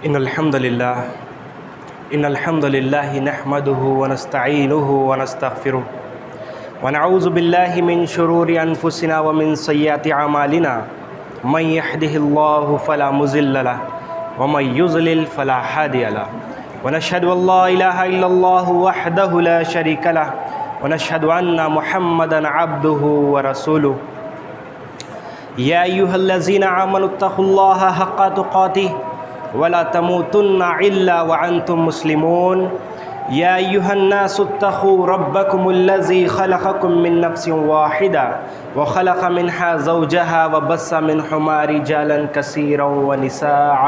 إن الحمد لله نحمده ونستعينه ونستغفره ونعوذ بالله من شرور أنفسنا ومن سيئات أعمالنا من يهده الله فلا مضل له ومن يضلل فلا هادي له ونشهد أن لا إله إلا الله وحده لا شريك له ونشهد أن محمدا عبده ورسوله يا أيها الذين آمنوا اتقوا الله حق تقاته ولا تموتن إلا وأنتم مسلمون يا أيها الناس اتقوا ربكم الذي خلقكم من نفس واحدة وخلق منها زوجها وبث منهما رجالا كثيرا ونساء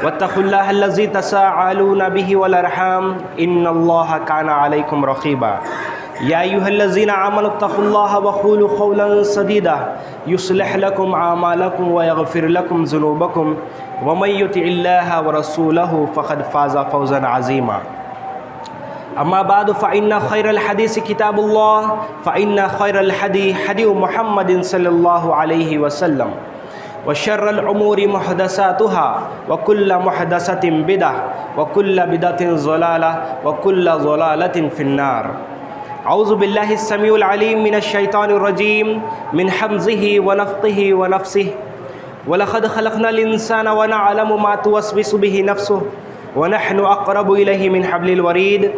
واتقوا الله الذي تساءلون به والأرحام إن الله كان عليكم رقيبا يا أيها الذين آمنوا اتقوا الله وقولوا قولا سديدا يصلح لكم أعمالكم ويغفر لكم ذنوبكم ومن يطع الله ورسوله فقد فاز فوزا عظيما أما بعد فإن خير الحديث كتاب الله فإن خير الحديث حديث محمد صلى الله عليه وسلم وشر الأمور محدثاتها وكل محدثة بدعة وكل بدعة ضلالة وكل ضلالة في النار أعوذ بالله السميع العليم من الشيطان الرجيم من حمزه ونفخه ونفسه ولقد خلقنا الإنسان ونعلم ما توسوس به نفسه ونحن أقرب إليه من حبل الوريد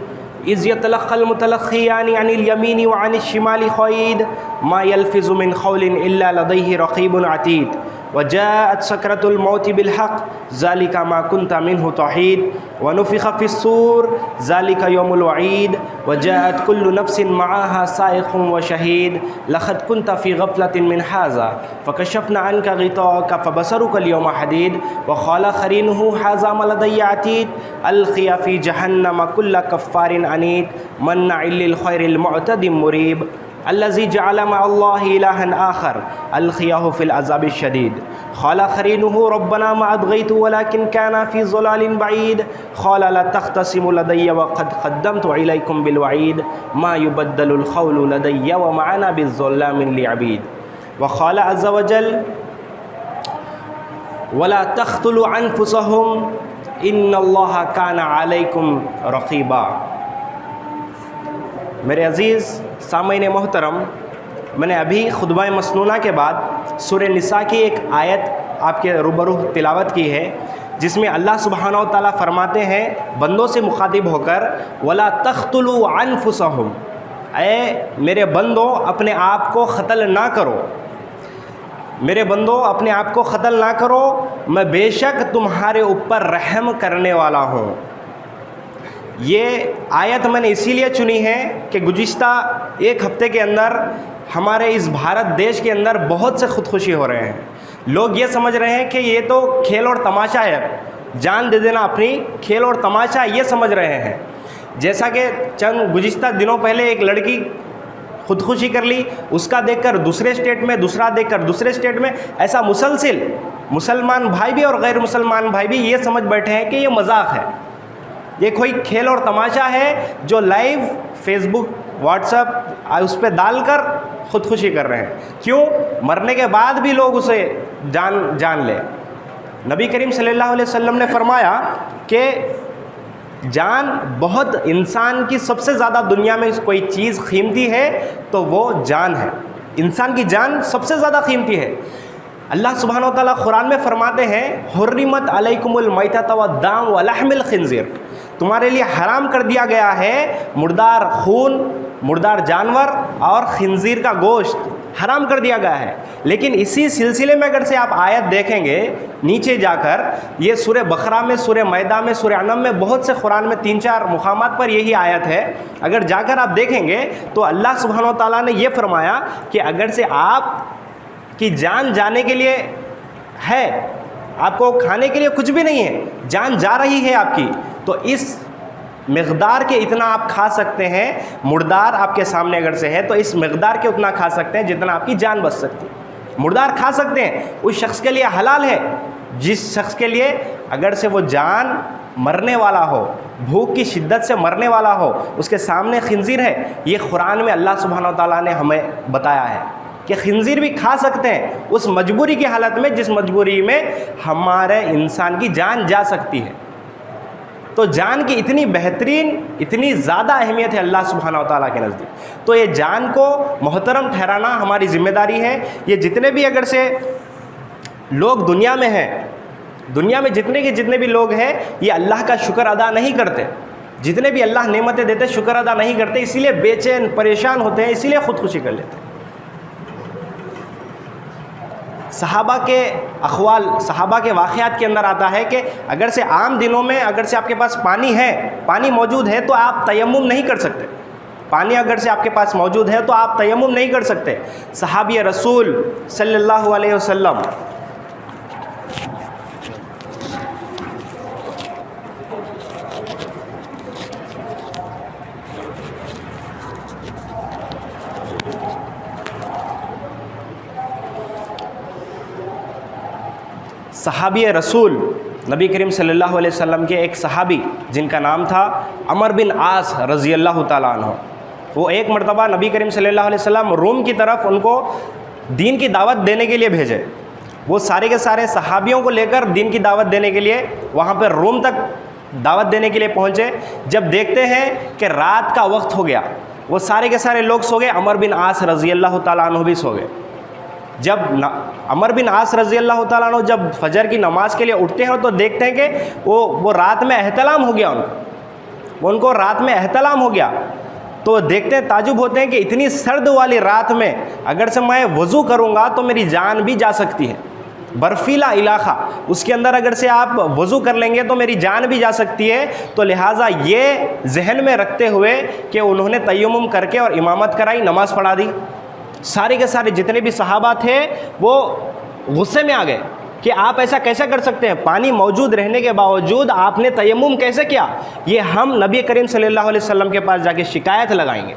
إذ يتلقى المتلقيان عن اليمين وعن الشمال قعيد ما يلفظ من قول إلا لديه رقيب عتيد وجاءت سكرة الموت بالحق ذلك ما كنت منه تحيد ونفخ في الصور ذلك يوم الوعيد وجاءت كل نفس معها سائق وشهيد لقد كنت في غفلة من هذا فكشفنا عنك غطاءك فبصرك اليوم حديد وقال قرينه هذا ما لدي عتيد ألقي في جهنم كل كفار عنيد مناع للخير المعتد مريب الذي جعل مع الله إلها آخر ألقيه في العذاب الشديد قال قرينه ربنا ما أطغيته ولكن كان في ضلال بعيد قال لا تختصموا لدي وقد قدمت إليكم بالوعيد ما يبدل القول لدي وما أنا بالظلام للعبيد وقال عز وجل ولا تقتلوا أنفسهم إن الله كان عليكم رقيبا. میرے عزیز سامعین محترم، میں نے ابھی خطبہ مسنونہ کے بعد سورہ نساء کی ایک آیت آپ کے روبرو تلاوت کی ہے، جس میں اللہ سبحانہ و تعالیٰ فرماتے ہیں بندوں سے مخاطب ہو کر وَلَا تَقْتُلُوا أَنفُسَهُمْ، اے میرے بندوں اپنے آپ کو قتل نہ کرو، میرے بندوں اپنے آپ کو قتل نہ کرو، میں بے شک تمہارے اوپر رحم کرنے والا ہوں. یہ آیت میں نے اسی لیے چنی ہے کہ گزشتہ ایک ہفتے کے اندر ہمارے اس بھارت دیش کے اندر بہت سے خودکشی ہو رہے ہیں. لوگ یہ سمجھ رہے ہیں کہ یہ تو کھیل اور تماشا ہے، جان دے دینا اپنی کھیل اور تماشا یہ سمجھ رہے ہیں. جیسا کہ چند گزشتہ دنوں پہلے ایک لڑکی خودکشی کر لی، اس کا دیکھ کر دوسرے اسٹیٹ میں، دوسرا دیکھ کر دوسرے اسٹیٹ میں، ایسا مسلسل مسلمان بھائی بھی اور غیر مسلمان بھائی بھی یہ سمجھ بیٹھے ہیں کہ یہ مذاق ہے، یہ کوئی کھیل اور تماشا ہے جو لائیو فیس بک واٹس ایپ اس پہ ڈال کر خودکشی کر رہے ہیں. کیوں؟ مرنے کے بعد بھی لوگ اسے جان لے. نبی کریم صلی اللہ علیہ وسلم نے فرمایا کہ جان بہت، انسان کی سب سے زیادہ دنیا میں کوئی چیز قیمتی ہے تو وہ جان ہے، انسان کی جان سب سے زیادہ قیمتی ہے. اللہ سبحانہ و تعالیٰ قرآن میں فرماتے ہیں حرمت علیکم المیتۃ والدم ولحم الخنزیر، تمہارے لیے حرام کر دیا گیا ہے مردار خون، مردار جانور اور خنزیر کا گوشت حرام کر دیا گیا ہے. لیکن اسی سلسلے میں اگر سے آپ آیت دیکھیں گے نیچے جا کر، یہ سورہ بقرہ میں، سورہ مائدہ میں، سورہ انعام میں، بہت سے قرآن میں 3-4 مقامات پر یہی آیت ہے. اگر جا کر آپ دیکھیں گے تو اللہ سبحانہ و تعالیٰ نے یہ فرمایا کہ اگر سے آپ کی جان جانے کے لیے ہے، آپ کو کھانے کے لیے کچھ بھی نہیں ہے، جان جا رہی ہے آپ کی، تو اس مقدار کے اتنا آپ کھا سکتے ہیں. مردار آپ کے سامنے اگر سے ہے تو اس مقدار کے اتنا کھا سکتے ہیں جتنا آپ کی جان بچ سکتی ہے. مردار کھا سکتے ہیں، اس شخص کے لیے حلال ہے جس شخص کے لیے اگر سے وہ جان مرنے والا ہو، بھوک کی شدت سے مرنے والا ہو، اس کے سامنے خنزیر ہے. یہ قرآن میں اللہ سبحانہ و تعالیٰ نے ہمیں بتایا ہے. کہ خنزیر بھی کھا سکتے ہیں اس مجبوری کی حالت میں جس مجبوری میں ہمارے انسان کی جان جا سکتی ہے۔ تو جان کی اتنی بہترین، اتنی زیادہ اہمیت ہے اللہ سبحانہ و تعالیٰ کے نزدیک۔ تو یہ جان کو محترم ٹھہرانا ہماری ذمہ داری ہے۔ یہ جتنے بھی اگر سے لوگ دنیا میں ہیں، دنیا میں جتنے بھی لوگ ہیں، یہ اللہ کا شکر ادا نہیں کرتے، جتنے بھی اللہ نعمتیں دیتے شکر ادا نہیں کرتے، اسی لیے بے چین پریشان ہوتے ہیں، اسی لیے خودکشی کر لیتے ہیں۔ صحابہ کے اقوال، صحابہ کے واقعات کے اندر آتا ہے کہ اگر سے عام دنوں میں اگر سے آپ کے پاس پانی ہے، پانی موجود ہے تو آپ تیمم نہیں کر سکتے۔ پانی اگر سے آپ کے پاس موجود ہے تو آپ تیمم نہیں کر سکتے۔ صحابی رسول صلی اللہ علیہ وسلم صحابی رسول نبی کریم صلی اللہ علیہ وسلم کے ایک صحابی جن کا نام تھا عمر بن عاص رضی اللہ تعالیٰ عنہ، وہ ایک مرتبہ نبی کریم صلی اللہ علیہ وسلم روم کی طرف ان کو دین کی دعوت دینے کے لیے بھیجے۔ وہ سارے کے سارے صحابیوں کو لے کر دین کی دعوت دینے کے لیے وہاں پہ روم تک دعوت دینے کے لیے پہنچے۔ جب دیکھتے ہیں کہ رات کا وقت ہو گیا، وہ سارے کے سارے لوگ سو گئے، عمر بن عاص رضی اللہ تعالیٰ عنہ بھی سو گئے۔ جب عمر بن عاص رضی اللہ تعالیٰ عنہ جب فجر کی نماز کے لیے اٹھتے ہیں تو دیکھتے ہیں کہ وہ رات میں احتلام ہو گیا، ان کو رات میں احتلام ہو گیا۔ تو دیکھتے ہیں، تعجب ہوتے ہیں کہ اتنی سرد والی رات میں اگر سے میں وضو کروں گا تو میری جان بھی جا سکتی ہے۔ برفیلا علاقہ، اس کے اندر اگر سے آپ وضو کر لیں گے تو میری جان بھی جا سکتی ہے۔ تو لہٰذا یہ ذہن میں رکھتے ہوئے کہ انہوں نے تیمم کر کے اور امامت کرائی، نماز پڑھا دی۔ سارے کے سارے جتنے بھی صحابہ تھے وہ غصے میں آ گئے کہ آپ ایسا کیسے کر سکتے ہیں، پانی موجود رہنے کے باوجود آپ نے تیمم کیسے کیا؟ یہ ہم نبی کریم صلی اللہ علیہ وسلم کے پاس جا کے شکایت لگائیں گے۔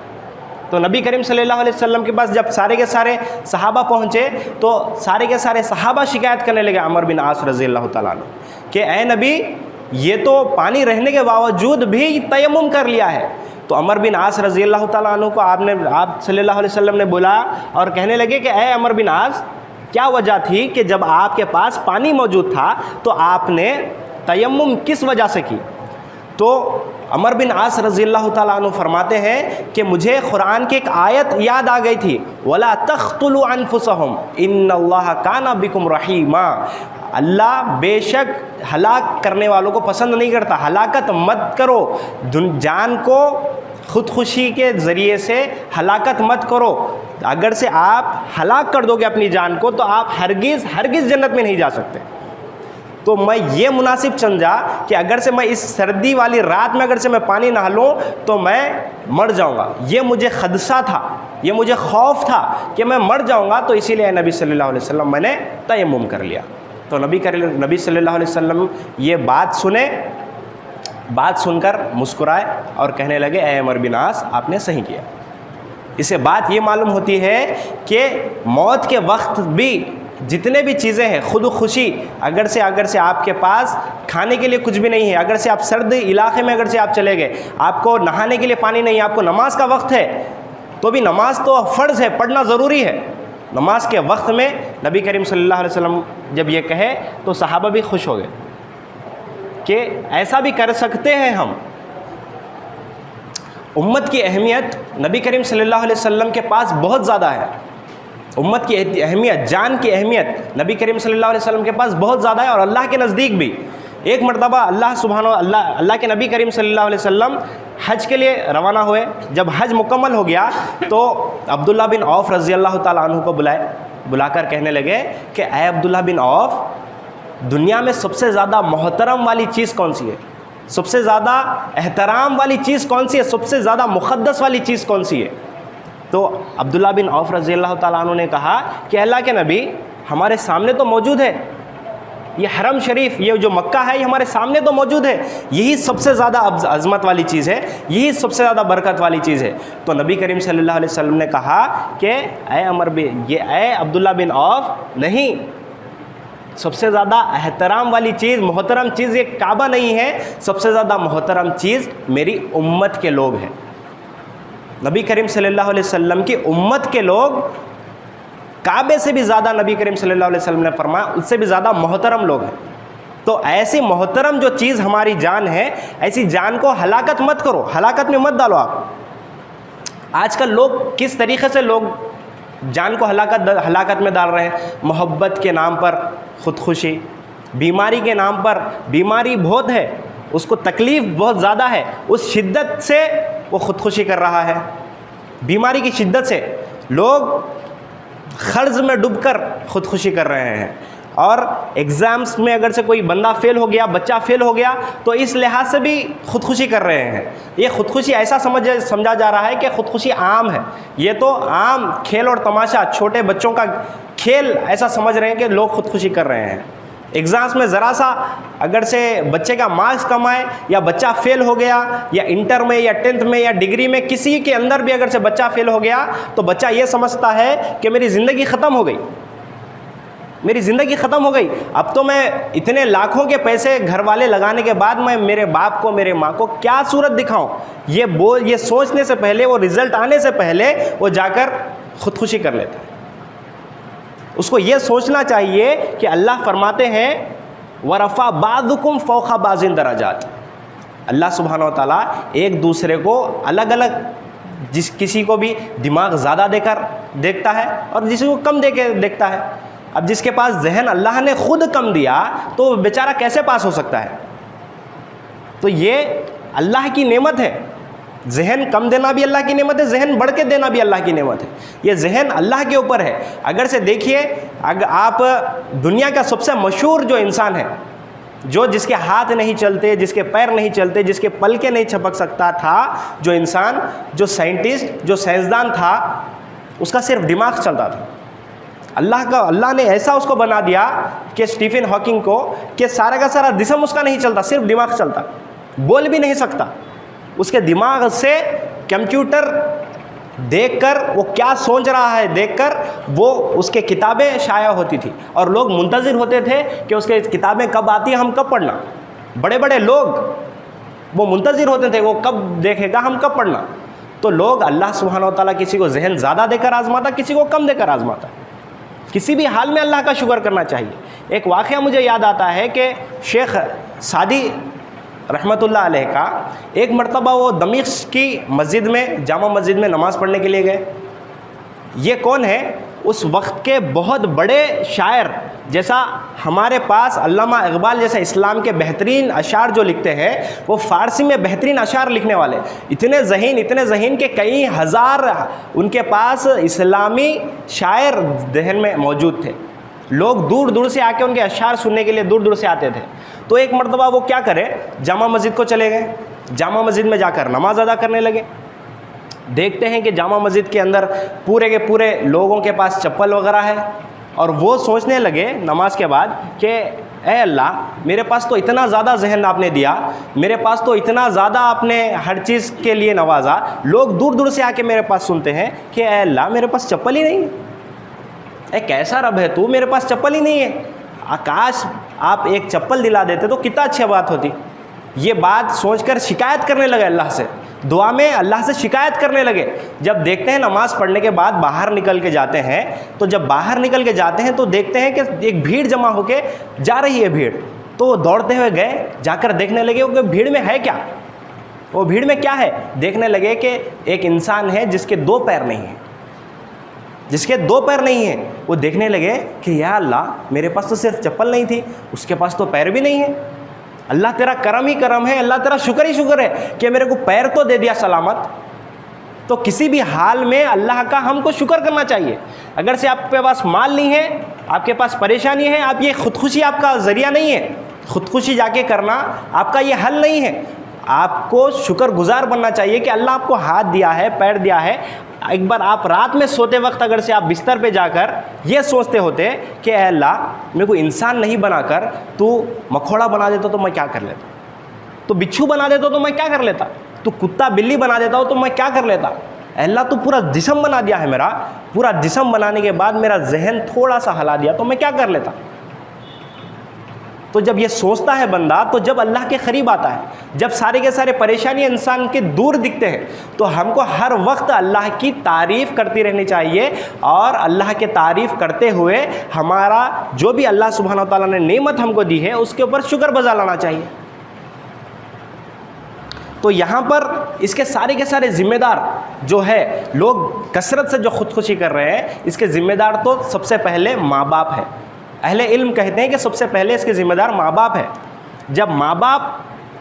تو نبی کریم صلی اللہ علیہ وسلم کے پاس جب سارے کے سارے صحابہ پہنچے تو سارے کے سارے صحابہ شکایت کرنے لگے عمر بن عاص رضی اللہ تعالیٰ عنہ کہ اے نبی، یہ تو پانی رہنے کے باوجود بھی تیمم کر لیا ہے۔ تو عمر بن عاص رضی اللہ تعالیٰ عنہ کو آپ صلی اللہ علیہ وسلم نے بولا اور کہنے لگے کہ اے عمر بن عاص، کیا وجہ تھی کہ جب آپ کے پاس پانی موجود تھا تو آپ نے تیمم کس وجہ سے کی؟ تو عمر بن عاص رضی اللہ تعالیٰ عنہ فرماتے ہیں کہ مجھے قرآن کی ایک آیت یاد آ گئی تھی، وَلَا تَقْتُلُوا أَنفُسَكُمْ إِنَّ اللَّهَ كَانَ بِكُمْ رَحِيمًا، اللہ بے شک ہلاک کرنے والوں کو پسند نہیں کرتا، ہلاکت مت کرو، جان کو خودکشی کے ذریعے سے ہلاکت مت کرو۔ اگر سے آپ ہلاک کر دو گے اپنی جان کو تو آپ ہرگز جنت میں نہیں جا سکتے۔ تو میں یہ مناسب سمجھا کہ اگر سے میں اس سردی والی رات میں اگر سے میں پانی نہ لوں تو میں مر جاؤں گا، یہ مجھے خدشہ تھا، یہ مجھے خوف تھا کہ میں مر جاؤں گا، تو اسی لیے نبی صلی اللہ علیہ وسلم میں نے تیمم کر لیا۔ تو نبی صلی اللہ علیہ وسلم یہ بات سن کر مسکرائے اور کہنے لگے اے عمر بن عاص، آپ نے صحیح کیا۔ اس سے بات یہ معلوم ہوتی ہے کہ موت کے وقت بھی جتنے بھی چیزیں ہیں، خودکشی، اگر سے آپ کے پاس کھانے کے لیے کچھ بھی نہیں ہے، اگر سے آپ سرد علاقے میں اگر سے آپ چلے گئے، آپ کو نہانے کے لیے پانی نہیں ہے، آپ کو نماز کا وقت ہے، تو بھی نماز تو فرض ہے، پڑھنا ضروری ہے۔ نماز کے وقت میں نبی کریم صلی اللہ علیہ وسلم جب یہ کہے تو صحابہ بھی خوش ہو گئے کہ ایسا بھی کر سکتے ہیں ہم۔ امت کی اہمیت نبی کریم صلی اللہ علیہ وسلم کے پاس بہت زیادہ ہے۔ امت کی اہمیت، جان کی اہمیت نبی کریم صلی اللہ علیہ وسلم کے پاس بہت زیادہ ہے، اور اللہ کے نزدیک بھی۔ ایک مرتبہ اللہ کے نبی کریم صلی اللہ علیہ وسلم حج کے لیے روانہ ہوئے۔ جب حج مکمل ہو گیا تو عبداللہ بن عوف رضی اللہ تعالیٰ عنہ کو بلا کر کہنے لگے کہ اے عبداللہ بن عوف، دنیا میں سب سے زیادہ محترم والی چیز کون سی ہے؟ سب سے زیادہ احترام والی چیز کون سی ہے؟ سب سے زیادہ مقدس والی چیز کون سی ہے؟ تو عبداللہ بن عوف رضی اللہ تعالیٰ عنہ نے کہا کہ اللہ کے نبی، ہمارے سامنے تو موجود ہے یہ حرم شریف، یہ جو مکہ ہے، یہ ہمارے سامنے تو موجود ہے، یہی سب سے زیادہ عظمت والی چیز ہے، یہی سب سے زیادہ برکت والی چیز ہے۔ تو نبی کریم صلی اللہ علیہ وسلم نے کہا کہ اے عبداللہ بن عوف، نہیں، سب سے زیادہ احترام والی چیز، محترم چیز یہ کعبہ نہیں ہے، سب سے زیادہ محترم چیز میری امت کے لوگ ہیں۔ نبی کریم صلی اللہ علیہ وسلم کی امت کے لوگ کعبے سے بھی زیادہ نبی کریم صلی اللہ علیہ وسلم نے فرمایا اس سے بھی زیادہ محترم لوگ ہیں. تو ایسی محترم جو چیز ہماری جان ہے، ایسی جان کو ہلاکت مت کرو، ہلاکت میں مت ڈالو آپ. آج کل لوگ کس طریقے سے لوگ جان کو ہلاکت میں ڈال رہے ہیں. محبت کے نام پر خودکشی، بیماری کے نام پر، بیماری بہت ہے، اس کو تکلیف بہت زیادہ ہے، اس شدت سے وہ خودکشی کر رہا ہے. بیماری کی شدت سے لوگ قرض میں ڈوب کر خودکشی کر رہے ہیں. اور ایگزامس میں اگر سے کوئی بندہ فیل ہو گیا، بچہ فیل ہو گیا، تو اس لحاظ سے بھی خودکشی کر رہے ہیں. یہ خودکشی ایسا سمجھا جا رہا ہے کہ خودکشی عام ہے. یہ تو عام کھیل اور تماشا، چھوٹے بچوں کا کھیل ایسا سمجھ رہے ہیں کہ لوگ خودکشی کر رہے ہیں. ایگزامس میں ذرا سا اگر سے بچے کا مارکس کم آئے، یا بچہ فیل ہو گیا، یا انٹر میں یا 10th میں یا ڈگری میں کسی کے اندر بھی اگر سے بچہ فیل ہو گیا، تو بچہ یہ سمجھتا ہے کہ میری زندگی ختم ہو گئی، میری زندگی ختم ہو گئی. اب تو میں اتنے لاکھوں کے پیسے گھر والے لگانے کے بعد میں میرے باپ کو، میرے ماں کو کیا صورت دکھاؤں. یہ سوچنے سے پہلے، وہ رزلٹ آنے سے پہلے وہ جا کر خودکشی کر لیتا ہے. اس کو یہ سوچنا چاہیے کہ اللہ فرماتے ہیں وَرَفَعَ بَعْضُكُمْ فَوْقَ بَعْضٍ دَرَجَاتٍ. اللہ سبحانہ و تعالیٰ ایک دوسرے کو الگ الگ، کسی کو بھی دماغ زیادہ دے کر دیکھتا ہے اور کسی کو کم دے کے دیکھتا ہے. اب جس کے پاس ذہن اللہ نے خود کم دیا تو وہ بیچارہ کیسے پاس ہو سکتا ہے؟ تو یہ اللہ کی نعمت ہے. ذہن کم دینا بھی اللہ کی نعمت ہے، ذہن بڑھ کے دینا بھی اللہ کی نعمت ہے. یہ ذہن اللہ کے اوپر ہے. اگر سے دیکھیے، اگر آپ دنیا کا سب سے مشہور جو انسان ہے، جس کے ہاتھ نہیں چلتے، جس کے پیر نہیں چلتے، جس کے پلکیں نہیں چھپک سکتا تھا، جو انسان، جو سائنٹسٹ، جو سائنسدان تھا، اس کا صرف دماغ چلتا تھا. اللہ نے ایسا اس کو بنا دیا کہ اسٹیفن ہاکنگ کو، کہ سارا کا سارا جسم اس کا نہیں چلتا، صرف دماغ چلتا. بول بھی نہیں سکتا. اس کے دماغ سے کمپیوٹر دیکھ کر وہ کیا سوچ رہا ہے دیکھ کر وہ اس کے کتابیں شائع ہوتی تھی، اور لوگ منتظر ہوتے تھے کہ اس کے کتابیں کب آتی ہیں، ہم کب پڑھنا. بڑے بڑے لوگ وہ منتظر ہوتے تھے، وہ کب دیکھے گا، ہم کب پڑھنا. تو لوگ، اللہ سبحانہ و تعالیٰ کسی کو ذہن زیادہ دے کر آزماتا، کسی کو کم دے کر آزماتا. کسی بھی حال میں اللہ کا شکر کرنا چاہیے. ایک واقعہ مجھے یاد آتا ہے کہ شیخ سعدی رحمۃ اللہ علیہ کا ایک مرتبہ وہ دمشق کی مسجد میں، جامع مسجد میں نماز پڑھنے کے لیے گئے. یہ کون ہے؟ اس وقت کے بہت بڑے شاعر، جیسا ہمارے پاس علامہ اقبال جیسے اسلام کے بہترین اشعار جو لکھتے ہیں، وہ فارسی میں بہترین اشعار لکھنے والے، اتنے ذہین کہ کئی ہزار ان کے پاس اسلامی شاعر ذہن میں موجود تھے. لوگ دور دور سے آ کے ان کے اشعار سننے کے لیے دور دور سے آتے تھے. تو ایک مرتبہ وہ کیا کرے، جامع مسجد کو چلے گئے. جامع مسجد میں جا کر نماز ادا کرنے لگے. دیکھتے ہیں کہ جامع مسجد کے اندر پورے کے پورے لوگوں کے پاس چپل وغیرہ ہے، اور وہ سوچنے لگے نماز کے بعد کہ اے اللہ، میرے پاس تو اتنا زیادہ ذہن آپ نے دیا، میرے پاس تو اتنا زیادہ آپ نے ہر چیز کے لیے نوازا، لوگ دور دور سے آ کے میرے پاس سنتے ہیں کہ اے اللہ، میرے پاس چپل ہی نہیں ہے. اے کیسا رب ہے تو، میرے پاس چپل ہی نہیں ہے. کاش آپ ایک چپل دلا دیتے تو کتنا اچھی بات ہوتی. یہ بات سوچ کر شکایت کرنے لگے اللہ سے، دعا میں اللہ سے شکایت کرنے لگے. جب دیکھتے ہیں نماز پڑھنے کے بعد باہر نکل کے جاتے ہیں، تو جب باہر نکل کے جاتے ہیں تو دیکھتے ہیں کہ ایک بھیڑ جمع ہو کے جا رہی ہے بھیڑ. تو وہ دوڑتے ہوئے گئے، جا کر دیکھنے لگے کہ بھیڑ میں ہے کیا، وہ بھیڑ میں کیا ہے. دیکھنے لگے کہ ایک انسان ہے جس کے 2 پیر نہیں ہیں، جس کے 2 پیر نہیں ہیں. وہ دیکھنے لگے کہ یا اللہ، میرے پاس تو صرف چپل نہیں تھی، اس کے پاس تو پیر بھی نہیں ہے. اللہ تیرا کرم ہی کرم ہے، اللہ تیرا شکر ہی شکر ہے کہ میرے کو پیر تو دے دیا سلامت. تو کسی بھی حال میں اللہ کا ہم کو شکر کرنا چاہیے. اگر سے آپ کے پاس مال نہیں ہے، آپ کے پاس پریشانی ہے، آپ یہ خودکشی آپ کا ذریعہ نہیں ہے، خودکشی جا کے کرنا آپ کا یہ حل نہیں ہے. آپ کو شکر گزار بننا چاہیے کہ اللہ آپ کو ہاتھ دیا ہے، پیر دیا ہے. ایک بار آپ رات میں سوتے وقت اگر سے آپ بستر پہ جا کر یہ سوچتے ہوتے کہ اے اللہ، میرے کو انسان نہیں بنا کر تو مکھوڑا بنا دیتا تو میں کیا کر لیتا، تو بچھو بنا دیتا تو میں کیا کر لیتا، تو کتا بلی بنا دیتا ہو تو میں کیا کر لیتا. اے اللہ، تو پورا جسم بنا دیا ہے، میرا پورا جسم بنانے کے بعد میرا ذہن تھوڑا سا ہلا دیا تو میں کیا کر لیتا. تو تو جب یہ سوچتا ہے بندہ تو جب اللہ کے قریب آتا ہے، جب سارے کے سارے پریشانی انسان کے دور دکھتے ہیں، تو ہم کو ہر وقت اللہ کی تعریف کرتی رہنی چاہیے، اور اللہ کے تعریف کرتے ہوئے ہمارا جو بھی اللہ سبحانہ و تعالیٰ نے نعمت ہم کو دی ہے اس کے اوپر شکر بجا لانا چاہیے۔ تو یہاں پر اس کے سارے ذمہ دار جو ہے، لوگ کثرت سے جو خودکشی کر رہے ہیں، اس کے ذمہ دار تو سب سے پہلے ماں باپ ہے۔ اہل علم کہتے ہیں کہ سب سے پہلے اس کے ذمہ دار ماں باپ ہے۔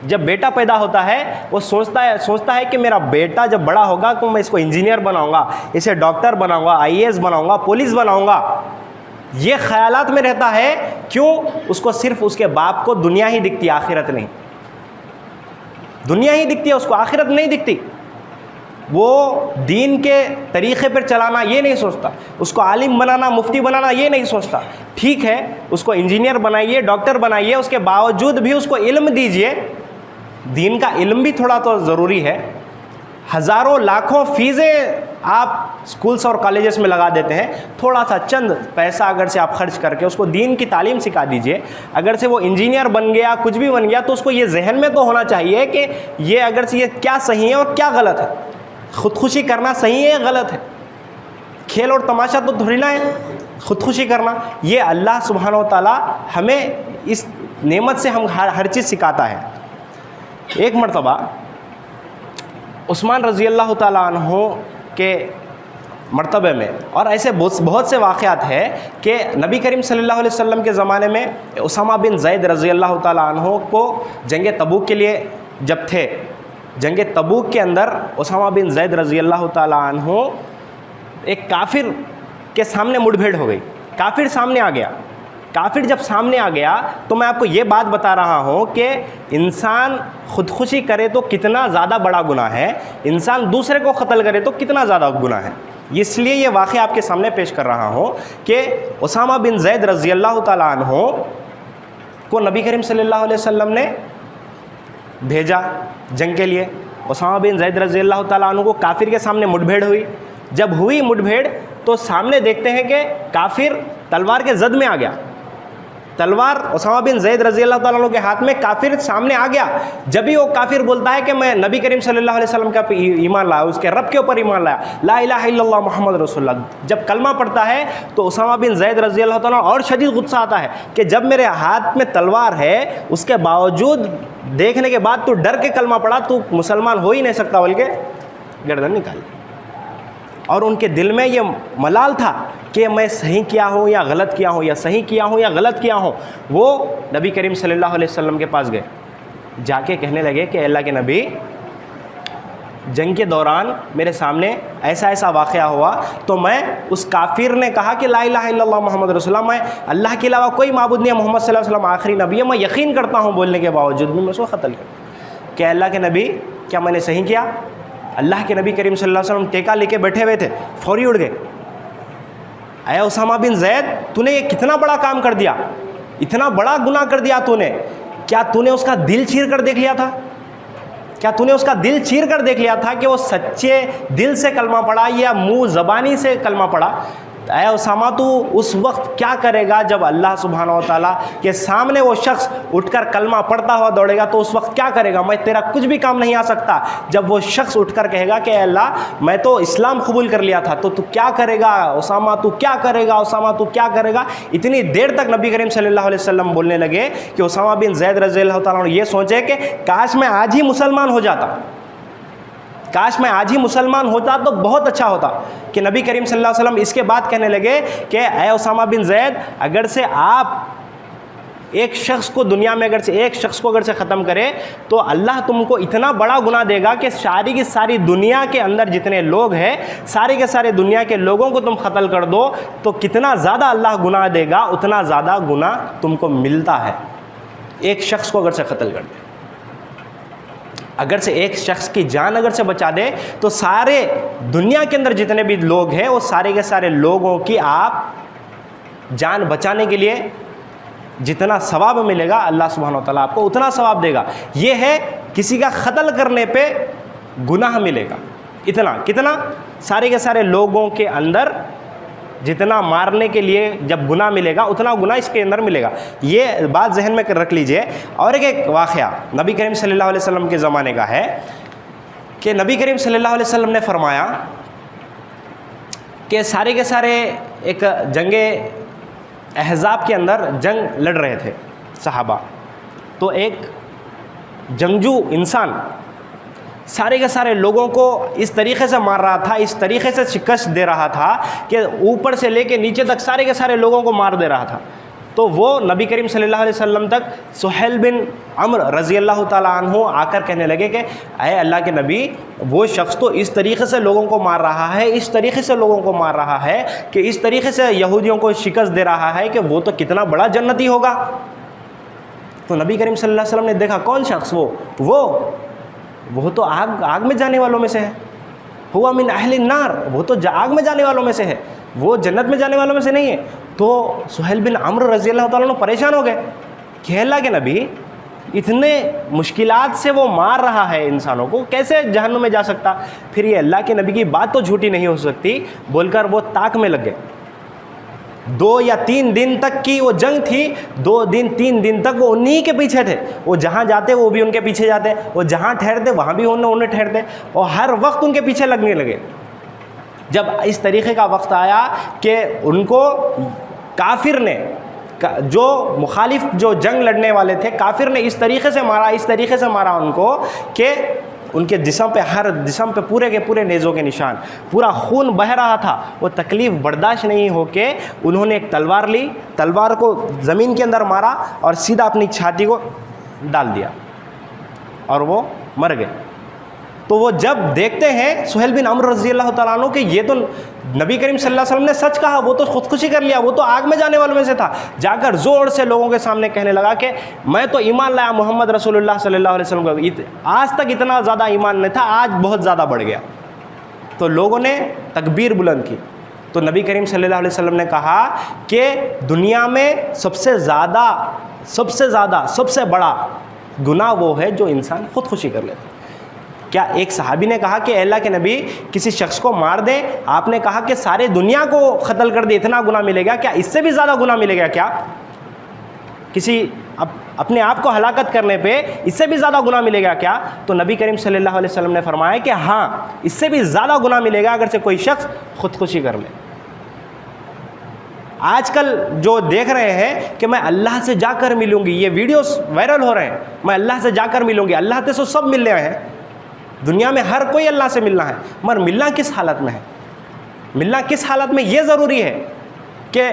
جب بیٹا پیدا ہوتا ہے، وہ سوچتا ہے کہ میرا بیٹا جب بڑا ہوگا تو میں اس کو انجینئر بناؤں گا، اسے ڈاکٹر بناؤں گا، IAS بناؤں گا، پولیس بناؤں گا، یہ خیالات میں رہتا ہے۔ کیوں؟ اس کو صرف اس کے باپ کو دنیا ہی دکھتی، آخرت نہیں۔ دنیا ہی دکھتی ہے اس کو، آخرت نہیں دکھتی۔ وہ دین کے طریقے پر چلانا یہ نہیں سوچتا، اس کو عالم بنانا، مفتی بنانا یہ نہیں سوچتا۔ ٹھیک ہے، اس کو انجینئر بنائیے، ڈاکٹر بنائیے، اس کے باوجود بھی اس کو علم دیجئے۔ دین کا علم بھی تھوڑا تو ضروری ہے۔ ہزاروں لاکھوں فیسیں آپ اسکولس اور کالجز میں لگا دیتے ہیں، تھوڑا سا چند پیسہ اگر سے آپ خرچ کر کے اس کو دین کی تعلیم سکھا دیجئے۔ اگر سے وہ انجینئر بن گیا، کچھ بھی بن گیا، تو اس کو یہ ذہن میں تو ہونا چاہیے کہ یہ اگر سے یہ کیا صحیح ہے اور کیا غلط ہے، خودکشی کرنا صحیح ہے یا غلط ہے۔ کھیل اور تماشا تو تھوڑی نہ ہے خودکشی کرنا۔ یہ اللہ سبحانہ و تعالیٰ ہمیں اس نعمت سے ہم ہر چیز سکھاتا ہے۔ ایک مرتبہ عثمان رضی اللہ تعالیٰ عنہ کے مرتبے میں، اور ایسے بہت سے واقعات ہیں کہ نبی کریم صلی اللہ علیہ وسلم کے زمانے میں اسامہ بن زید رضی اللہ تعالیٰ عنہ کو جنگ تبوک کے لیے جب تھے، جنگ تبوک کے اندر اسامہ بن زید رضی اللہ تعالیٰ عنہ ایک کافر کے سامنے مڑ بھیڑ ہو گئی، کافر سامنے آ گیا۔ کافر جب سامنے آ گیا تو میں آپ کو یہ بات بتا رہا ہوں کہ انسان خودکشی کرے تو کتنا زیادہ بڑا گناہ ہے، انسان دوسرے کو قتل کرے تو کتنا زیادہ گناہ ہے۔ اس لیے یہ واقعہ آپ کے سامنے پیش کر رہا ہوں کہ اسامہ بن زید رضی اللہ تعالیٰ عنہ کو نبی کریم صلی اللہ علیہ وسلم نے بھیجا جنگ کے لیے۔ اسامہ بن زید رضی اللہ تعالیٰ عنہ کو کافر کے سامنے مڑ بھیڑ ہوئی۔ جب ہوئی مڑ بھیڑ تو سامنے دیکھتے ہیں کہ کافر تلوار کے زد میں آ گیا، تلوار اسامہ بن زید رضی اللہ تعالیٰ عنہ کے ہاتھ میں، کافر سامنے آ گیا۔ جب بھی وہ کافر بولتا ہے کہ میں نبی کریم صلی اللہ علیہ وسلم کا ایمان لایا، اس کے رب کے اوپر ایمان لایا، لا الہ الا اللہ محمد رسول اللہ، جب کلمہ پڑھتا ہے تو اسامہ بن زید رضی اللہ تعالیٰ عنہ اور شدید غصہ آتا ہے کہ جب میرے ہاتھ میں تلوار ہے، اس کے باوجود دیکھنے کے بعد تو ڈر کے کلمہ پڑھا، تو مسلمان ہو ہی نہیں سکتا، بلکہ گردن نکال۔ اور ان کے دل میں یہ ملال تھا کہ میں صحیح کیا ہوں یا غلط کیا ہوں، یا صحیح کیا ہوں یا غلط کیا ہوں۔ وہ نبی کریم صلی اللہ علیہ وسلم کے پاس گئے، جا کے کہنے لگے کہ اللہ کے نبی، جنگ کے دوران میرے سامنے ایسا ایسا واقعہ ہوا، تو میں اس کافر نے کہا کہ لا الہ الا اللہ محمد رسول اللہ، میں اللہ کے علاوہ کوئی معبود نہیں ہے، محمد صلی اللہ علیہ وسلم آخری نبی ہے، میں یقین کرتا ہوں بولنے کے باوجود بھی میں اس کو قتل کروں۔ کہ اللہ کے نبی، کیا میں نے صحیح کیا؟ اللہ کے نبی کریم صلی اللہ علیہ وسلم ٹیکا لے کے بیٹھے ہوئے تھے، فوری اڑ گئے۔ اے اسامہ بن زید، تو نے یہ کتنا بڑا کام کر دیا، اتنا بڑا گناہ کر دیا تو نے، کیا تو نے اس کا دل چیر کر دیکھ لیا تھا؟ کیا تو نے اس کا دل چیر کر دیکھ لیا تھا کہ وہ سچے دل سے کلمہ پڑھا یا منہ زبانی سے کلمہ پڑھا؟ اے اسامہ، تو اس وقت کیا کرے گا جب اللہ سبحانہ و تعالیٰ کے سامنے وہ شخص اٹھ کر کلمہ پڑھتا ہوا دوڑے گا؟ تو اس وقت کیا کرے گا؟ میں تیرا کچھ بھی کام نہیں آ سکتا۔ جب وہ شخص اٹھ کر کہے گا کہ اے اللہ، میں تو اسلام قبول کر لیا تھا، تو کیا کرے گا اسامہ؟ تو کیا کرے گا اسامہ؟ تو کیا کرے گا؟ اتنی دیر تک نبی کریم صلی اللہ علیہ وسلم بولنے لگے کہ اسامہ بن زید رضی اللہ تعالیٰ عنہ یہ سوچے کہ کاش میں آج ہی مسلمان ہو جاتا، کاش میں آج ہی مسلمان ہوتا تو بہت اچھا ہوتا۔ کہ نبی کریم صلی اللہ علیہ وسلم اس کے بعد کہنے لگے کہ اے اسامہ بن زید، اگر سے آپ ایک شخص کو دنیا میں اگر سے ختم کرے تو اللہ تم کو اتنا بڑا گناہ دے گا کہ ساری کی ساری دنیا کے اندر جتنے لوگ ہیں، سارے کے سارے دنیا کے لوگوں کو تم قتل کر دو تو کتنا زیادہ اللہ گناہ دے گا، اتنا زیادہ گناہ تم کو ملتا ہے ایک شخص کو اگر سے قتل کر دے۔ اگر سے ایک شخص کی جان اگر سے بچا دے تو سارے دنیا کے اندر جتنے بھی لوگ ہیں وہ سارے کے سارے لوگوں کی آپ جان بچانے کے لیے جتنا ثواب ملے گا، اللہ سبحانہ و تعالیٰ آپ کو اتنا ثواب دے گا۔ یہ ہے کسی کا قتل کرنے پہ گناہ ملے گا، اتنا کتنا؟ سارے کے سارے لوگوں کے اندر جتنا مارنے کے لیے جب گناہ ملے گا اتنا گناہ اس کے اندر ملے گا. یہ بات ذہن میں رکھ لیجئے. اور ایک واقعہ نبی کریم صلی اللہ علیہ وسلم کے زمانے کا ہے کہ نبی کریم صلی اللہ علیہ وسلم نے فرمایا کہ سارے کے سارے ایک جنگ احزاب کے اندر جنگ لڑ رہے تھے صحابہ. تو ایک جنگجو انسان سارے کے سارے لوگوں کو اس طریقے سے مار رہا تھا, اس طریقے سے شکست دے رہا تھا کہ اوپر سے لے کے نیچے تک سارے کے سارے لوگوں کو مار دے رہا تھا. تو وہ نبی کریم صلی اللہ علیہ وسلم تک سہیل بن عمرو رضی اللہ تعالیٰ عنہ آ کر کہنے لگے کہ اے اللہ کے نبی, وہ شخص تو اس طریقے سے لوگوں کو مار رہا ہے, اس طریقے سے لوگوں کو مار رہا ہے, کہ اس طریقے سے یہودیوں کو شکست دے رہا ہے کہ وہ تو کتنا بڑا جنتی ہوگا. تو نبی کریم صلی اللہ علیہ وسلم نے دیکھا کون شخص وہ تو آگ میں جانے والوں میں سے ہے. ہوا من اہل النار, وہ تو آگ میں جانے والوں میں سے ہے, وہ جنت میں جانے والوں میں سے نہیں ہے. تو سہیل بن عمرو رضی اللہ تعالیٰ عنہ پریشان ہو گئے کہ اللہ کے نبی اتنے مشکلات سے وہ مار رہا ہے انسانوں کو, کیسے جہنم میں جا سکتا. پھر یہ اللہ کے نبی کی بات تو جھوٹی نہیں ہو سکتی بول کر وہ طاق میں لگ گئے. 2 یا 3 دن تک کی وہ جنگ تھی, 3 دن تک وہ انہی کے پیچھے تھے. وہ جہاں جاتے وہ بھی ان کے پیچھے جاتے, وہ جہاں ٹھہرتے وہاں بھی انہیں ٹھہرتے, اور ہر وقت ان کے پیچھے لگنے لگے. جب اس طریقے کا وقت آیا کہ ان کو کافر نے, جو مخالف جو جنگ لڑنے والے تھے, کافر نے اس طریقے سے مارا ان کو کہ ان کے جسم پہ پورے کے پورے نیزوں کے نشان, پورا خون بہہ رہا تھا. وہ تکلیف برداشت نہیں ہو کے انہوں نے ایک تلوار لی, تلوار کو زمین کے اندر مارا اور سیدھا اپنی چھاتی کو ڈال دیا اور وہ مر گئے. تو وہ جب دیکھتے ہیں سہیل بن عمرو رضی اللہ تعالیٰ عنہ کہ یہ تو نبی کریم صلی اللہ علیہ وسلم نے سچ کہا, وہ تو خودکشی کر لیا, وہ تو آگ میں جانے والوں میں سے تھا, جا کر زور سے لوگوں کے سامنے کہنے لگا کہ میں تو ایمان لایا محمد رسول اللہ صلی اللہ علیہ وسلم کا, آج تک اتنا زیادہ ایمان نہیں تھا, آج بہت زیادہ بڑھ گیا. تو لوگوں نے تکبیر بلند کی. تو نبی کریم صلی اللہ علیہ وسلم نے کہا کہ دنیا میں سب سے بڑا گناہ وہ ہے جو انسان خودکشی کر لیتا. کیا ایک صحابی نے کہا کہ اے اللہ کے نبی کسی شخص کو مار دیں, آپ نے کہا کہ سارے دنیا کو قتل کر دے اتنا گناہ ملے گا, کیا اس سے بھی زیادہ گناہ ملے گا؟ کیا کسی اپنے آپ کو ہلاکت کرنے پہ اس سے بھی زیادہ گناہ ملے گا کیا؟ تو نبی کریم صلی اللہ علیہ وسلم نے فرمایا کہ ہاں, اس سے بھی زیادہ گناہ ملے گا اگرچہ کوئی شخص خودکشی کر لے. آج کل جو دیکھ رہے ہیں کہ میں اللہ سے جا کر ملوں گی, یہ ویڈیوز وائرل ہو رہے ہیں, میں اللہ سے جا کر ملوں گی, اللہ سے سب مل رہے ہیں, دنیا میں ہر کوئی اللہ سے ملنا ہے, مگر ملنا کس حالت میں ہے؟ ملنا کس حالت میں؟ یہ ضروری ہے کہ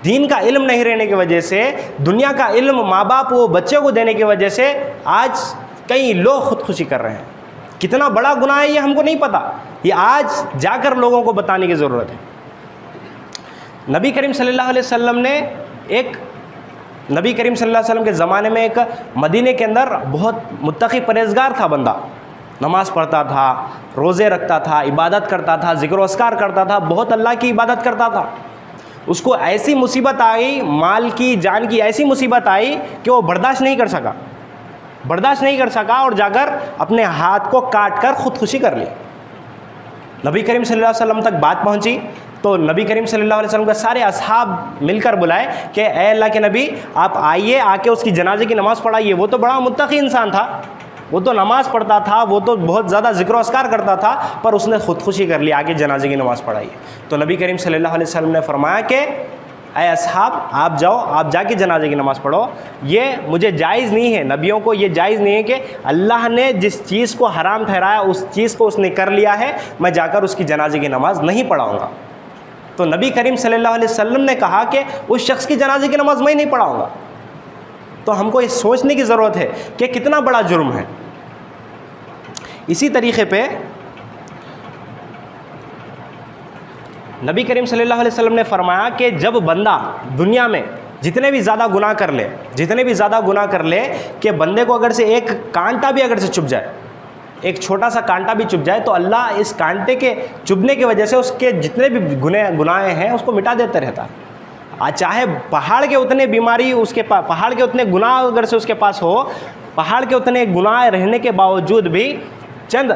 دین کا علم نہیں رہنے کی وجہ سے, دنیا کا علم ماں باپ وہ بچے کو دینے کی وجہ سے آج کئی لوگ خودکشی کر رہے ہیں. کتنا بڑا گناہ ہے یہ ہم کو نہیں پتا, یہ آج جا کر لوگوں کو بتانے کی ضرورت ہے. نبی کریم صلی اللہ علیہ وسلم نے نبی کریم صلی اللہ علیہ وسلم کے زمانے میں ایک مدینے کے اندر بہت متقی پرہیزگار تھا بندہ, نماز پڑھتا تھا, روزے رکھتا تھا, عبادت کرتا تھا, ذکر و اذکار کرتا تھا, بہت اللہ کی عبادت کرتا تھا. اس کو ایسی مصیبت آئی, مال کی جان کی ایسی مصیبت آئی کہ وہ برداشت نہیں کر سکا اور جا کر اپنے ہاتھ کو کاٹ کر خودکشی کر لی. نبی کریم صلی اللہ علیہ وسلم تک بات پہنچی تو نبی کریم صلی اللہ علیہ وسلم کے سارے اصحاب مل کر بلائے کہ اے اللہ کے نبی آپ آئیے, آ کے اس کی جنازے کی نماز پڑھائیے. وہ تو بڑا متقی انسان تھا, وہ تو نماز پڑھتا تھا, وہ تو بہت زیادہ ذکر و اذکار کرتا تھا, پر اس نے خودکشی کر لی, آگے جنازے کی نماز پڑھائی. تو نبی کریم صلی اللہ علیہ وسلم نے فرمایا کہ اے اصحاب آپ جاؤ, آپ جا کے جنازے کی نماز پڑھو. یہ مجھے جائز نہیں ہے, نبیوں کو یہ جائز نہیں ہے کہ اللہ نے جس چیز کو حرام ٹھہرایا اس چیز کو اس نے کر لیا ہے, میں جا کر اس کی جنازے کی نماز نہیں پڑھاؤں گا. تو نبی کریم صلی اللہ علیہ وسلم نے کہا کہ اس شخص کی جنازے کی نماز میں نہیں پڑھاؤں گا. تو ہم کو یہ سوچنے کی ضرورت ہے کہ کتنا بڑا جرم ہے. اسی طریقے پہ نبی کریم صلی اللہ علیہ وسلم نے فرمایا کہ جب بندہ دنیا میں جتنے بھی زیادہ گناہ کر لے کہ بندے کو اگر سے ایک کانٹا بھی اگر سے چبھ جائے, ایک چھوٹا سا کانٹا بھی چبھ جائے, تو اللہ اس کانٹے کے چبھنے کی وجہ سے اس کے جتنے بھی گناہ ہیں اس کو مٹا دیتا رہتا ہے. چاہے پہاڑ کے اتنے بیماری اس کے پاس, پہاڑ کے اتنے گناہ اگر سے اس کے پاس ہو, پہاڑ کے اتنے گناہ رہنے کے باوجود بھی چند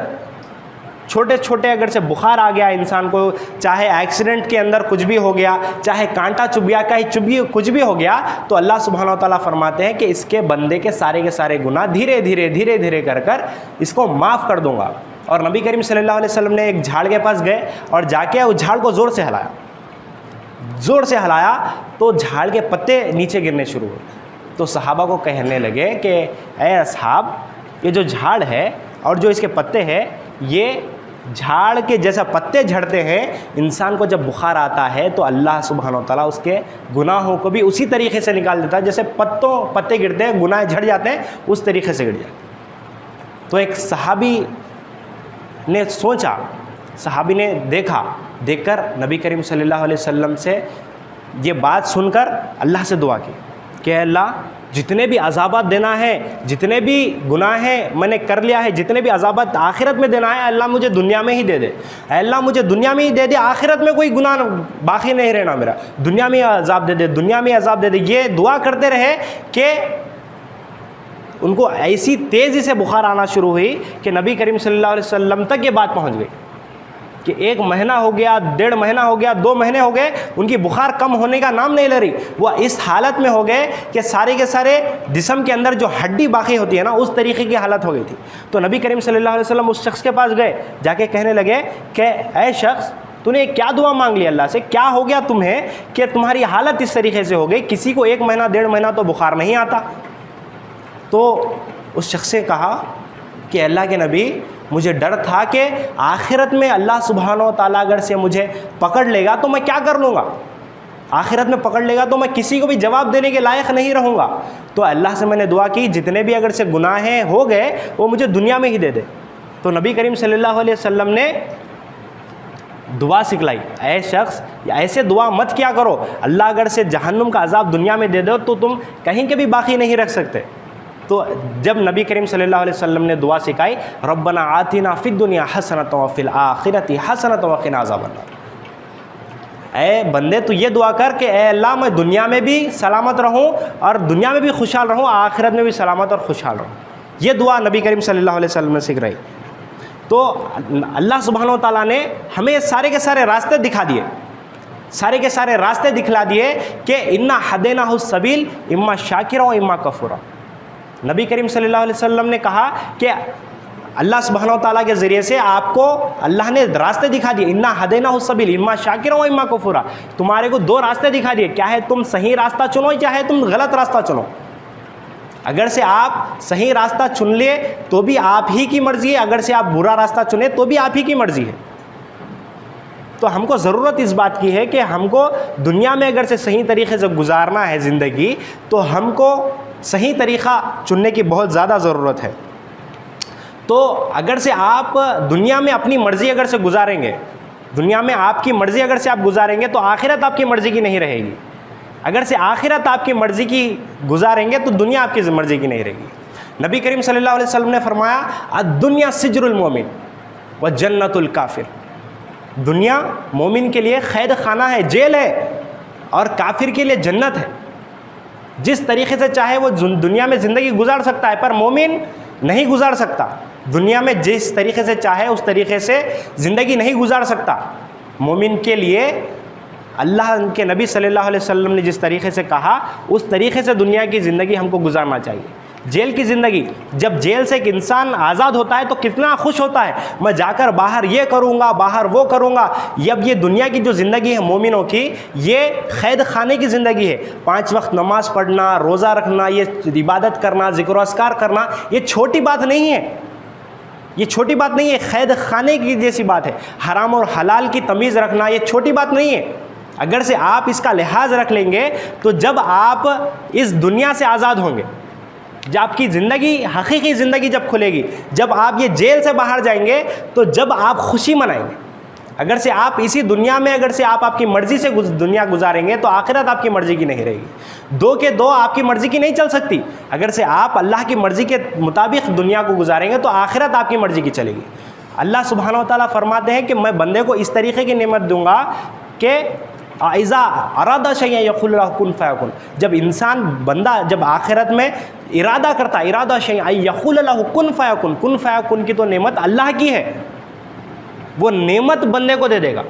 چھوٹے چھوٹے اگر سے بخار آ گیا انسان کو، چاہے ایکسیڈنٹ کے اندر کچھ بھی ہو گیا، چاہے کانٹا چبھ گیا، کچھ بھی ہو گیا، تو اللہ سبحانہ و تعالیٰ فرماتے ہیں کہ اس کے بندے کے سارے گناہ دھیرے دھیرے کر اس کو معاف کر دوں گا۔ اور نبی کریم صلی اللہ علیہ وسلم نے ایک جھاڑ کے پاس گئے اور جا کے اس جھاڑ کو زور سے ہلایا تو جھاڑ کے پتے نیچے گرنے شروع ہوئے۔ تو صحابہ کو کہنے لگے کہ اے اصحاب، یہ جو جھاڑ ہے اور جو اس کے پتے ہیں، یہ جھاڑ کے جیسا پتے جھڑتے ہیں، انسان کو جب بخار آتا ہے تو اللہ سبحانہ و تعالیٰ اس کے گناہوں کو بھی اسی طریقے سے نکال دیتا ہے، جیسے پتے گرتے ہیں، گناہ جھڑ جاتے ہیں، اس طریقے سے گر جاتے ہیں۔ تو ایک صحابی نے سوچا، صحابی نے دیکھ کر نبی کریم صلی اللہ علیہ وسلم سے یہ بات سن کر اللہ سے دعا کی کہ اللہ، جتنے بھی عذابات دینا ہے، جتنے بھی گناہ ہیں میں نے کر لیا ہے، جتنے بھی عذابات آخرت میں دینا ہے، اللہ مجھے دنیا میں ہی دے دے، اللہ مجھے دنیا میں ہی دے دے، آخرت میں کوئی گناہ باقی نہیں رہنا میرا، دنیا میں عذاب دے دے، دنیا میں عذاب دے دے۔ یہ دعا کرتے رہے کہ ان کو ایسی تیزی سے بخار آنا شروع ہوئی کہ نبی کریم صلی اللہ علیہ وسلم تک یہ بات پہنچ گئی کہ 1 مہینہ ہو گیا، 1.5 مہینہ ہو گیا، 2 مہینے ہو گئے، ان کی بخار کم ہونے کا نام نہیں لے رہی۔ وہ اس حالت میں ہو گئے کہ سارے کے سارے جسم کے اندر جو ہڈی باقی ہوتی ہے نا، اس طریقے کی حالت ہو گئی تھی۔ تو نبی کریم صلی اللہ علیہ وسلم اس شخص کے پاس گئے، جا کے کہنے لگے کہ اے شخص، تو نے کیا دعا مانگ لی اللہ سے؟ کیا ہو گیا تمہیں کہ تمہاری حالت اس طریقے سے ہو گئی؟ کسی کو 1 مہینہ 1.5 مہینہ تو بخار نہیں آتا۔ تو اس شخص سے کہا کہ اللہ کے نبی، مجھے ڈر تھا کہ آخرت میں اللہ سبحانہ و تعالیٰ اگر سے مجھے پکڑ لے گا تو میں کیا کر لوں گا، آخرت میں پکڑ لے گا تو میں کسی کو بھی جواب دینے کے لائق نہیں رہوں گا۔ تو اللہ سے میں نے دعا کی جتنے بھی اگر سے گناہیں ہو گئے وہ مجھے دنیا میں ہی دے دے۔ تو نبی کریم صلی اللہ علیہ وسلم نے دعا سکھلائی، اے شخص ایسے دعا مت کیا کرو، اللہ اگر سے جہنم کا عذاب دنیا میں دے دو تو تم کہیں کے بھی باقی نہیں رکھ سکتے۔ تو جب نبی کریم صلی اللہ علیہ وسلم نے دعا سکھائی، ربنا آتنا فی الدنیا حسنۃ وفی الآخرۃ حسنۃ وقنا عذاب النار، اے بندے تو یہ دعا کر کہ اے اللہ، میں دنیا میں بھی سلامت رہوں اور دنیا میں بھی خوشحال رہوں، آخرت میں بھی سلامت اور خوشحال رہوں۔ یہ دعا نبی کریم صلی اللہ علیہ وسلم نے سکھلائی۔ تو اللہ سبحانہ و تعالیٰ نے ہمیں سارے کے سارے راستے دکھا دیے، سارے کے سارے راستے دکھلا دیے کہ انا ہدیناہ السبیل اما شاکرا و اما کفورا۔ نبی کریم صلی اللہ علیہ وسلم نے کہا کہ اللہ سبحانہ و تعالیٰ کے ذریعے سے آپ کو اللہ نے راستے دکھا دیے، انا ہدیناہ السبیل اما شاکرا و اما کفورا، تمہارے کو 2 راستے دکھا دیے، چاہے تم صحیح راستہ چنو چاہے تم غلط راستہ چنو۔ اگر سے آپ صحیح راستہ چن لیے تو بھی آپ ہی کی مرضی ہے، اگر سے آپ برا راستہ چنے تو بھی آپ ہی کی مرضی ہے۔ تو ہم کو ضرورت اس بات کی ہے کہ ہم کو دنیا میں اگر سے صحیح طریقے سے گزارنا ہے زندگی، تو ہم کو صحیح طریقہ چننے کی بہت زیادہ ضرورت ہے۔ تو اگر سے آپ دنیا میں اپنی مرضی اگر سے گزاریں گے، دنیا میں آپ کی مرضی اگر سے آپ گزاریں گے تو آخرت آپ کی مرضی کی نہیں رہے گی۔ اگر سے آخرت آپ کی مرضی کی گزاریں گے تو دنیا آپ کی مرضی کی نہیں رہے گی۔ نبی کریم صلی اللہ علیہ وسلم نے فرمایا، الدنیا سجن المومن وجنت الکافر، دنیا مومن کے لیے قید خانہ ہے، جیل ہے، اور کافر کے لیے جنت ہے۔ جس طریقے سے چاہے وہ دنیا میں زندگی گزار سکتا ہے، پر مومن نہیں گزار سکتا۔ دنیا میں جس طریقے سے چاہے اس طریقے سے زندگی نہیں گزار سکتا۔ مومن کے لیے اللہ کے نبی صلی اللہ علیہ وسلم نے جس طریقے سے کہا، اس طریقے سے دنیا کی زندگی ہم کو گزارنا چاہیے۔ جیل کی زندگی، جب جیل سے ایک انسان آزاد ہوتا ہے تو کتنا خوش ہوتا ہے، میں جا کر باہر یہ کروں گا، باہر وہ کروں گا۔ اب یہ دنیا کی جو زندگی ہے مومنوں کی، یہ قید خانے کی زندگی ہے۔ 5 وقت نماز پڑھنا، روزہ رکھنا، یہ عبادت کرنا، ذکر و اذکار کرنا، یہ چھوٹی بات نہیں ہے، یہ چھوٹی بات نہیں ہے، قید خانے کی جیسی بات ہے۔ حرام اور حلال کی تمیز رکھنا یہ چھوٹی بات نہیں ہے۔ اگر سے آپ اس کا لحاظ رکھ لیں گے تو جب آپ اس دنیا سے آزاد ہوں گے، جب آپ کی زندگی، حقیقی زندگی جب کھلے گی، جب آپ یہ جیل سے باہر جائیں گے تو جب آپ خوشی منائیں گے۔ اگر سے آپ اسی دنیا میں اگر سے آپ کی مرضی سے دنیا گزاریں گے تو آخرت آپ کی مرضی کی نہیں رہے گی۔ 2 کے 2 آپ کی مرضی کی نہیں چل سکتی۔ اگر سے آپ اللہ کی مرضی کے مطابق دنیا کو گزاریں گے تو آخرت آپ کی مرضی کی چلے گی۔ اللہ سبحانہ و تعالیٰ فرماتے ہیں کہ میں بندے کو اس طریقے کی نعمت دوں گا کہ اذا اراد شیئا یقول له کن فیکن، جب انسان بندہ جب آخرت میں ارادہ کرتا، ارادہ شیئا یقول له کن فیکن، کن فیکن کی تو نعمت اللہ کی ہے۔ وہ نعمت بندے کو دے دے گا.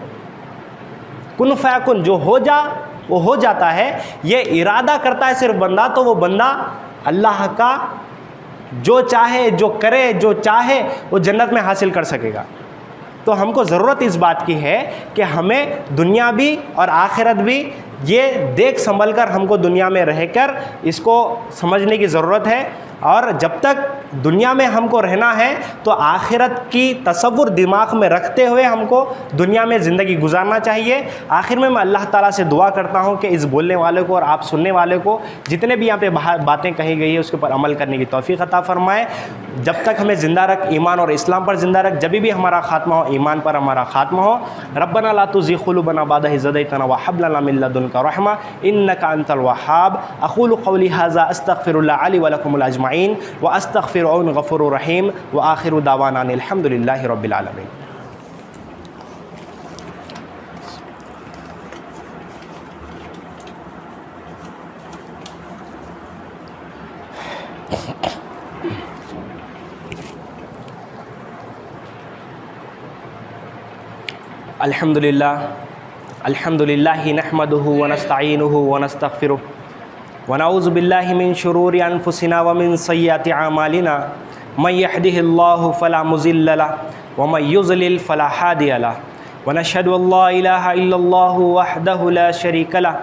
کن فیکن، جو ہو جا وہ ہو جاتا ہے. یہ ارادہ کرتا ہے صرف بندہ، تو وہ بندہ اللہ کا جو چاہے، جو کرے، جو چاہے وہ جنت میں حاصل کر سکے گا. تو ہم کو ضرورت اس بات کی ہے کہ ہمیں دنیا بھی اور آخرت بھی یہ دیکھ سنبھل کر ہم کو دنیا میں رہ کر اس کو سمجھنے کی ضرورت ہے. اور جب تک دنیا میں ہم کو رہنا ہے تو آخرت کی تصور دماغ میں رکھتے ہوئے ہم کو دنیا میں زندگی گزارنا چاہیے. آخر میں اللہ تعالیٰ سے دعا کرتا ہوں کہ اس بولنے والے کو اور آپ سننے والے کو جتنے بھی یہاں پہ باتیں کہی گئی ہیں اس کے اوپر عمل کرنے کی توفیق عطا فرمائے. جب تک ہمیں زندہ رکھ ایمان اور اسلام پر زندہ رکھ، جبھی بھی ہمارا خاتمہ ہو ایمان پر ہمارا خاتمہ ہو. ربنا لا تزغ قلوبنا بعد إذ هديتنا وهب لنا من لدنك رحمة إنك أنت الوهاب. أقول قولي هذا أستغفر الله لي ولكم الأجمعين وأستغفره غفور رحيم وآخر دعوانا أن الحمد لله رب العالمين. الحمد لله نحمده ونستعينه ونستغفره ونعوذ بالله من شرور أنفسنا ومن سيئات أعمالنا. من يهده الله فلا مضل له ومن يضلل فلا هادي له. ونشهد أن لا إله إلا الله وحده لا شريك له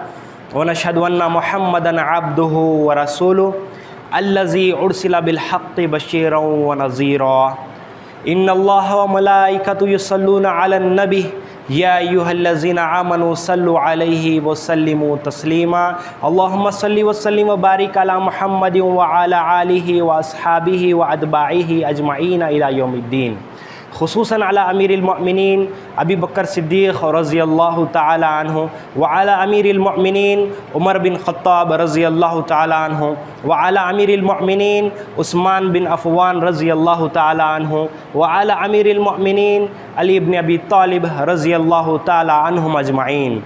ونشهد أن محمدا عبده ورسوله الذي أرسل بالحق بشيرا ونذيرا. إن الله وملائكته يصلون على النبي يا أيها الذين آمنوا صلوا عليه وسلموا تسليما. اللهم صل وسلم وبارك على محمد وعلى آله وأصحابه وأتباعه أجمعين إلى يوم الدين. خصوصاً على امیر المؤمنین ابی بکر صدیق رضی اللہ تعالی عنہ، وعلى امیر المؤمنین عمر بن خطاب رضی اللہ تعالی عنہ، وعلى امیر المؤمنین عثمان بن عفان رضی اللہ تعالی عنہ، وعلى امیر المؤمنین علی بن ابی طالب رضی اللہ تعالی عنہم اجمعین.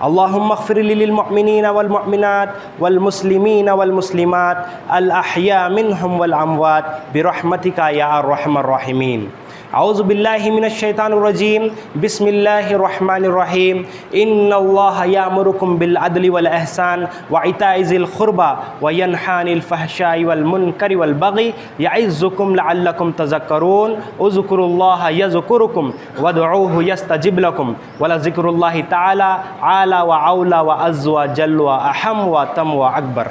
اللهم اغفر للمؤمنين والمؤمنات والمسلمين والمسلمات الأحياء منهم والأموات برحمتك يا أرحم الراحمين. اعوذ باللہ من الشیطان الرجیم. بسم اللہ الرحمن الرحیم. ان اللہ یامرکم بالعدل والاحسان وایتاء ذی القربى وینہی عن الفحشاء والمنکر والبغی یعظکم لعلکم تذکرون. اذکروا اللہ یذکرکم وادعوہ یستجب لکم ولذکر اللہ تعالی اعلی واولی واعز وجل واحم واتم واکبر.